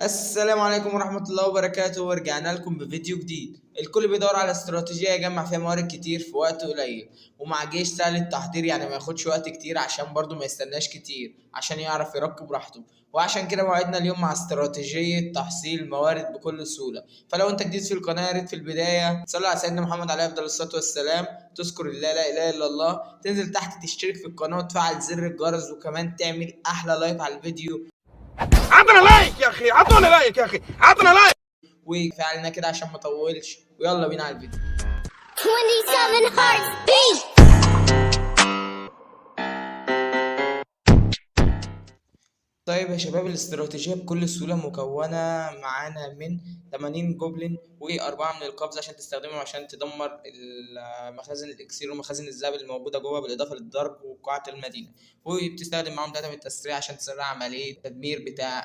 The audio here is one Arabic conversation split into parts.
السلام عليكم ورحمة الله وبركاته، ورجعنا لكم بفيديو جديد. الكل بيدور على استراتيجية يجمع فيها موارد كتير في وقت قليل، ومع جيش سهل التحضير، يعني ما ياخدش وقت كتير عشان برضه ما يستناش كتير عشان يعرف يركب براحته. وعشان كده موعدنا اليوم مع استراتيجية تحصيل الموارد بكل سهولة. فلو انت جديد في القناة، يا ريت في البداية تصلي على سيدنا محمد عليه أفضل الصلاة والسلام، تذكر الله لا إله إلا الله، تنزل تحت تشترك في القناة وتفعل زر الجرس، وكمان تعمل أحلى لايك على الفيديو. عطنا لايك يا اخي، عطونا لايك يا اخي، عطنا لايك. وفعلنا كده عشان ما اطولش، ويلا بينا على الفيديو. 27 hearts beat. طيب يا شباب، الاستراتيجية بكل سهولة مكونة معانا من 80 جوبلين و4 من القفز عشان تستخدمهم عشان تدمر مخازن الإكسير ومخازن الذهب اللي موجودة جوه، بالإضافة للضرب وقاعة المدينة. وبتستخدم معاهم 3 من التسريع عشان تسرع عملية التدمير بتاع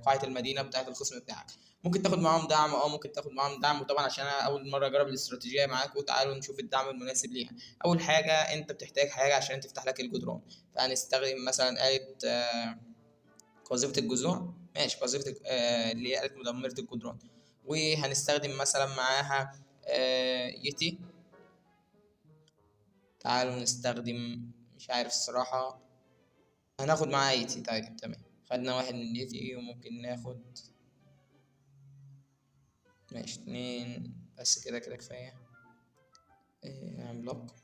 قاعة المدينة بتاعة الخصم بتاعك. ممكن تاخد معاهم دعم، ممكن تاخد معاهم دعم. وطبعا عشان انا اول مره اجرب الاستراتيجيه معاكم، تعالوا نشوف الدعم المناسب ليها. اول حاجه انت بتحتاج حاجه عشان تفتح لك الجدران، فهنستخدم مثلا آلة قاذفة الجذوع. ماشي، قاذفة اللي هي آلة مدمرة الجدران. وهنستخدم مثلا معاها يتي. تعالوا نستخدم، مش عارف الصراحة، هناخد معاها يتي. طيب تمام، خدنا واحد من يتي، وممكن ناخد ماشي 2 بس، كده كفاية. عملاق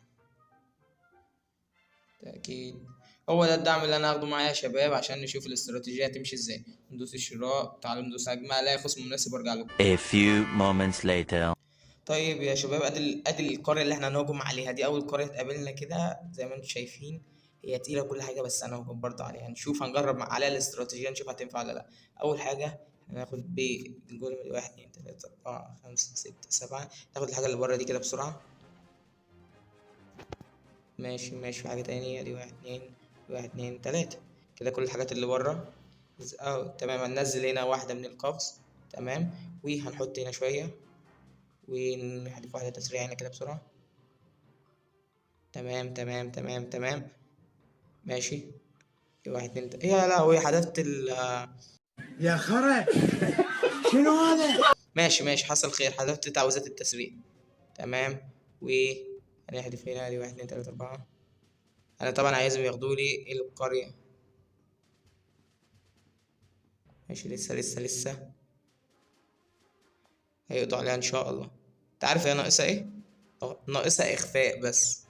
تأكيد. هو ده الدعم اللي انا هاخده معايا يا شباب عشان نشوف الاستراتيجية هتمشي ازاي. ندوس الشراء، تعالوا ندوس هجمة، الاقي خصم مناسب وارجع لكم. A few moments later. طيب يا شباب، ادي القرية اللي احنا هنهجم عليها. دي اول قرية تقابلنا كده زي ما انتم شايفين. هي تقيلة كل حاجة، بس هنهجم برضه عليها. نشوف، هنجرب عليها الاستراتيجية، نشوف هتنفع ولا لا. اول حاجة هناخد بالجول من 1 2 3 4 5 6 7. ناخد الحاجة اللي بره دي كده بسرعة. ماشي، في حاجة تانية. ادي 1 2 1 2 3 كده، كل الحاجات اللي بره. تمام. هننزل هنا واحدة من القفز. تمام. وهنحط هنا شوية، ونحذف واحدة تسريع هنا كده بسرعة. تمام. ماشي. 1 2 يا لهوي، حذفت يا خرا، شنو هذا؟ ماشي، حصل خير، حذفت تعويذات التسريع. تمام. هنحذف هنا دي 1 2 3 4. انا طبعا عايزهم ياخدوا لي القرية. ماشي، لسه هيقضوا عليها ان شاء الله. انت عارف هي ناقصة ايه؟ ناقصها اخفاء بس.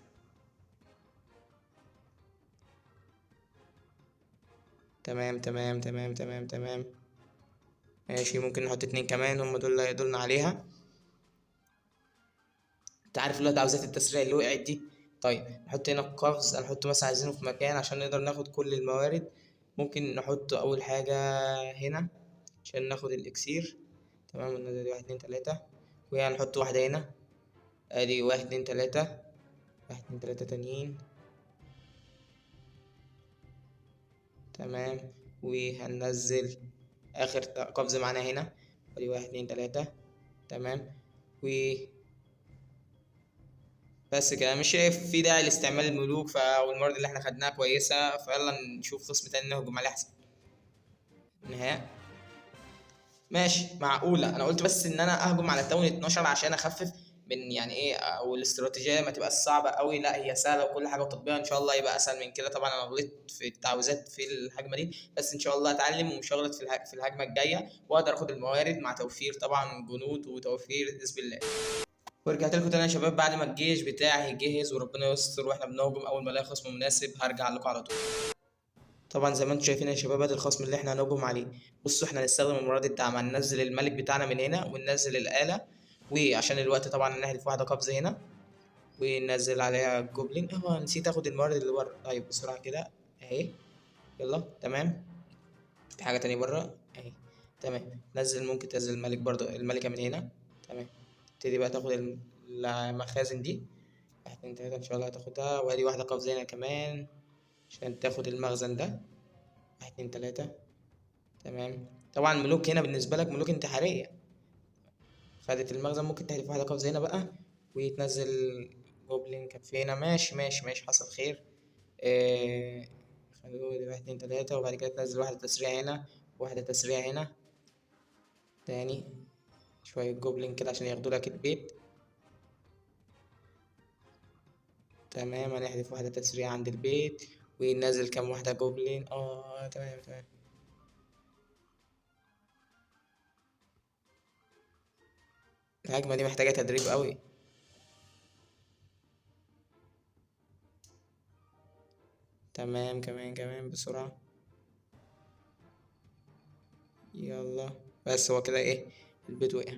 تمام. ماشي، ممكن نحط 2 كمان، هم دول اللي هيدولنا عليها. انت عارف اللي هو تعويذات التسريع اللي وقعت دي. طيب نحط هنا القفز، هنحط مثلا عايزينه في مكان عشان نقدر ناخد كل الموارد. ممكن نحط اول حاجة هنا عشان ناخد الاكسير. تمام. وننزل 1 2 3، وهنحط واحدة هنا. ادي 1 2 3، 1 2 3 تانيين. تمام. وهننزل اخر قفز معانا هنا. ادي 1 2 3. تمام. بس كده، مش شايف في داعي لاستعمال الملوك، والموارد اللي احنا خدناها كويسة، فيلا نشوف خصم تاني نهجم عليه احسن. نهاية. ماشي، معقولة. انا قلت بس ان انا اهجم على التاون 12 عشان اخفف من يعني ايه، او الاستراتيجية ما تبقى صعبة قوي. لا، هي سهلة وكل حاجة، وتطبيقها ان شاء الله يبقى اسهل من كده. طبعا انا غلطت في التعويذات في الهجمة دي، بس ان شاء الله اتعلم ومش هغلط في الهجمة الجاية، واقدر اخد الموارد مع توفير طبعا جنود وتوفير حزب الله. ورجعت لكم تاني يا شباب بعد ما الجيش بتاعي يجهز وربنا يستر واحنا بنهجم. اول ما الاقي خصم مناسب هرجع لكم على طول. طبعا زي ما انتم شايفين يا شباب، ادي الخصم اللي احنا هنهجم عليه. بصوا، احنا هنستخدم المراد الدعم، هننزل الملك بتاعنا من هنا وننزل الآلة. وعشان الوقت طبعا نحذف واحدة قفز هنا، وننزل عليها الجوبلين. نسيت اخد الموارد اللي بره. طيب بسرعة كده اهي، يلا. تمام. في حاجة تانية بره اهي. تمام. ممكن تنزل الملك برضو، الملكة من هنا. تمام. تبتدي بقى تاخد المخازن دي. 1 2 3 ان شاء الله هتاخدها. وادي واحدة قفز هنا كمان عشان تاخد المخزن ده. 1 2 3. تمام. طبعا الملوك هنا بالنسبة لك ملوك انتحارية. خدت المخزن، ممكن تحذف واحدة قفز هنا بقى وتنزل جوبلين كف هنا. ماشي، حصل خير. خلوه 1 2 3، وبعد كده تنزل واحدة تسريع هنا وواحدة تسريع هنا. تاني شوية جوبلين كده عشان ياخدوا لك البيت. تمام، هنحذف واحدة تسريع عند البيت وننزل كام واحدة جوبلين. تمام تمام. الهجمة دي محتاجة تدريب قوي. تمام، كمان بسرعة. يلا، بس هو كده ايه، البيت وقع.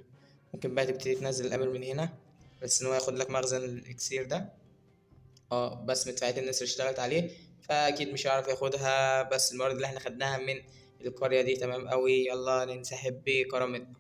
ممكن بقى تبتدي تنزل الامر من هنا، بس ان هو ياخد لك مخزن الاكسير ده. بس مدفعية النسر اشتغلت عليه، فاكيد مش هيعرف ياخدها. بس الموارد اللي احنا خدناها من القرية دي تمام قوي. يلا ننسحب بكرامتنا.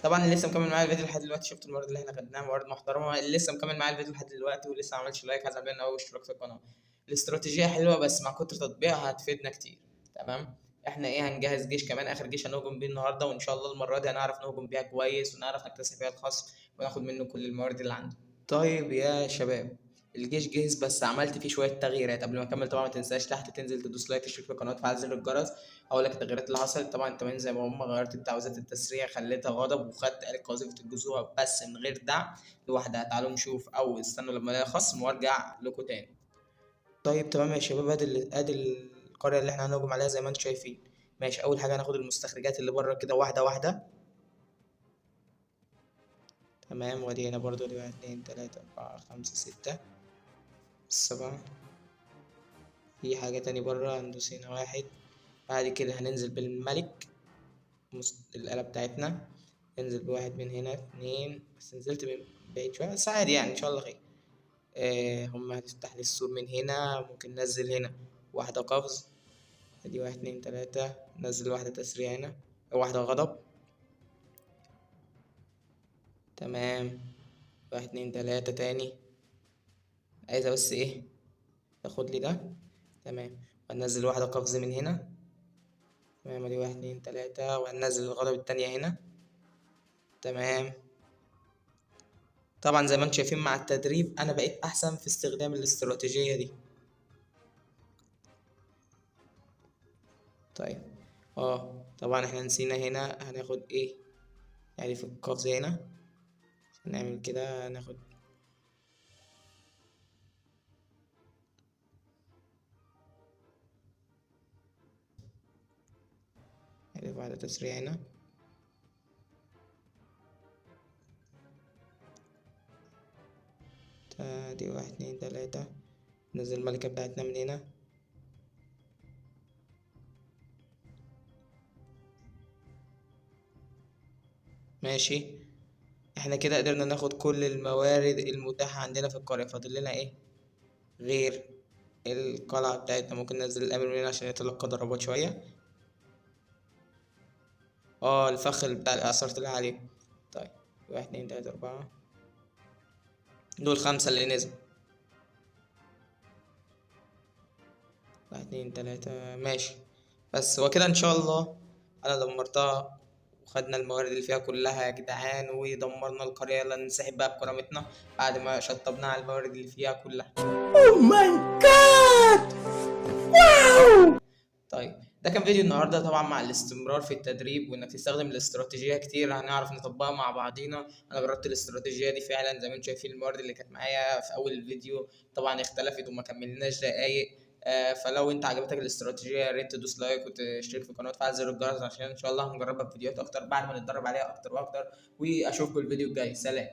طبعا اللي لسه مكمل معايا الفيديو لحد دلوقتي، شفت الموارد اللي احنا خدناها، موارد محترمه. اللي لسه مكمل معايا الفيديو لحد دلوقتي ولسه ما عملش لايك، هزعل منه قوي. اشتراك في القناه. الاستراتيجيه حلوه بس مع كتر تطبيقها هتفيدنا كتير. تمام. احنا ايه، هنجهز جيش كمان، اخر جيش هنهجم بيه النهارده، وان شاء الله المره دي هنعرف نهجم بيها كويس ونعرف نكتسب بيها الخصم وناخد منه كل الموارد اللي عنده. طيب يا شباب، الجيش جهز بس عملت فيه شويه تغييرات. قبل ما اكمل طبعا ما تنساش تحت تنزل تدوس لايك، تشترك في القناه، وتفعل زر الجرس. هقول لك التغييرات اللي حصلت. طبعا كمان زي ما هم، غيرت التعويذات التسريع، خليتها غضب، وخدت آلة قذيفة الجذوع بس من غير دعم لوحدها. تعالوا نشوف، او استنوا لما الاقي خصم وارجع لكم تاني. طيب تمام يا شباب، ادي القرية اللي احنا هنهجم عليها زي ما انتم شايفين. ماشي، اول حاجة هناخد المستخرجات اللي بره كده واحدة واحدة. تمام، وادي هنا برضو، دي 1 2 3 4 5 6 7. في حاجة تاني بره، هندوس هنا 1. بعد كده هننزل بالملك، الآلة بتاعتنا. ننزل بواحد من هنا 2، بس نزلت من بعيد شوية، بس عادي يعني إن شاء الله خير. هم هتفتح لي السور من هنا. ممكن ننزل هنا واحدة قفز. ادي 1 2 3. نزل واحدة تسريع هنا، واحدة غضب. تمام، 1 2 3 تاني. عايزة بس ايه، تاخد لي ده. تمام، وهننزل واحدة قفز من هنا. تمام، ادي 1 2 3، وهننزل الغضب التانية هنا. تمام. طبعا زي ما انتم شايفين مع التدريب انا بقيت احسن في استخدام الاستراتيجية دي. طيب طبعا احنا نسينا هنا هناخد ايه، يعني في القفز هنا هنعمل كده، هناخد يعني واحدة تسريع هنا. دي 1 2 3. ننزل الملكة بتاعتنا من هنا. ماشي، احنا كده قدرنا ناخد كل الموارد المتاحة عندنا في القرية. فاضل لنا ايه غير القلعة بتاعتنا؟ ممكن ننزل الأمر من هنا عشان يتلقى ضربات شوية. الفخ بتاع الإعصار طلع عليه. طيب 1 2 3 4، دول 5 اللي نزلوا. 1 2 3 ماشي. بس هو كده ان شاء الله انا دمرتها، وخدنا الموارد اللي فيها كلها يا جدعان، ودمرنا القرية. يلا ننسحب بقى بكرامتنا بعد ما شطبنا على الموارد اللي فيها كلها. Oh my God! طيب ده كان فيديو النهارده. طبعا مع الاستمرار في التدريب وانك تستخدم الاستراتيجية كتير هنعرف نطبقها مع بعضينا. انا جربت الاستراتيجية دي فعلا زي ما انتم شايفين. الموارد اللي كانت معايا في اول الفيديو طبعا اختلفت وما كملناش دقايق. فلو انت عجبتك الاستراتيجية يا ريت تدوس لايك وتشترك في القناة وتفعل زر الجرس، عشان ان شاء الله هنجربها في فيديوهات اكتر بعد ما نتدرب عليها اكتر واكتر. واشوفكم الفيديو الجاي. سلام.